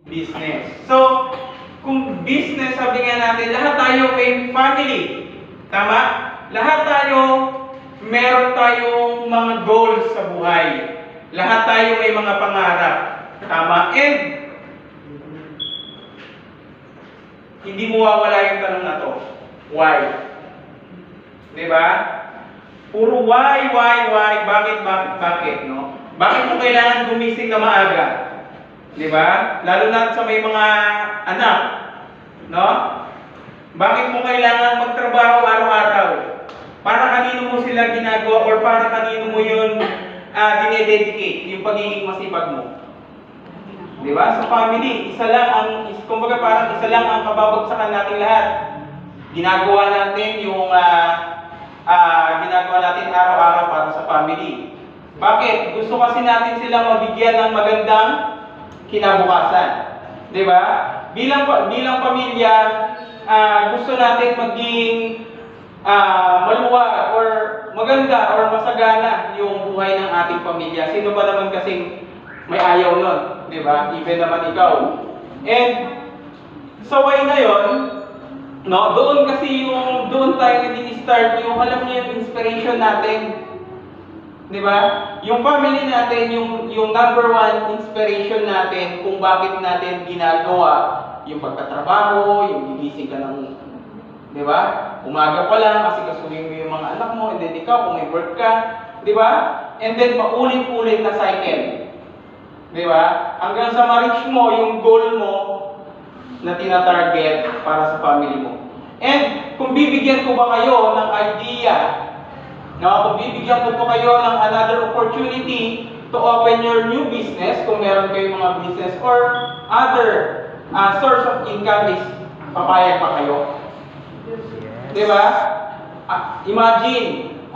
business. So, kung business, sabi nga natin, lahat tayo may family. Tama? Lahat tayo, meron tayong mga goals sa buhay. Lahat tayo may mga pangarap. Tama? And, hindi mo mawawala yung tanong na to. Why? Diba? Puro why, bakit, no? Bakit mo kailangan gumising na maaga? Diba? Lalo na sa may mga anak, no? Bakit mo kailangan magtrabaho araw-araw? Para kanino mo sila ginagawa or para kanino mo yun dinededicate, yung pagiging masipag mo? Diba? Sa family, kumbaga parang isa lang ang kababagsakan nating lahat. Ginagawa natin yung ginagawa natin araw-araw para sa family. Bakit? Gusto kasi natin silang mabigyan ng magandang kinabukasan. Diba? Bilang pamilya, gusto natin maging maluwa or maganda or masagana yung buhay ng ating pamilya. Sino ba naman kasing may ayaw nun? Diba? Even naman ikaw. And sa way na yon, no, doon tayo nag-start yung alam niyo yung inspiration natin. 'Di ba? Yung family natin, yung number one inspiration natin kung bakit natin ginagawa yung pagtatrabaho, yung gigising ka ng, 'di ba? Umaga pa lang kasi kasuhin mo yung mga anak mo, and then ikaw kung may work ka, 'di ba? And then paulit-ulit na cycle. 'Di ba? Hanggang sa ma-reach mo yung goal mo na tina-target para sa family mo. And kung bibigyan ko ba kayo ng idea, kung bibigyan ko po kayo ng another opportunity to open your new business, kung meron kayong mga business or other source of income, is papayag pa kayo? Diba? Imagine,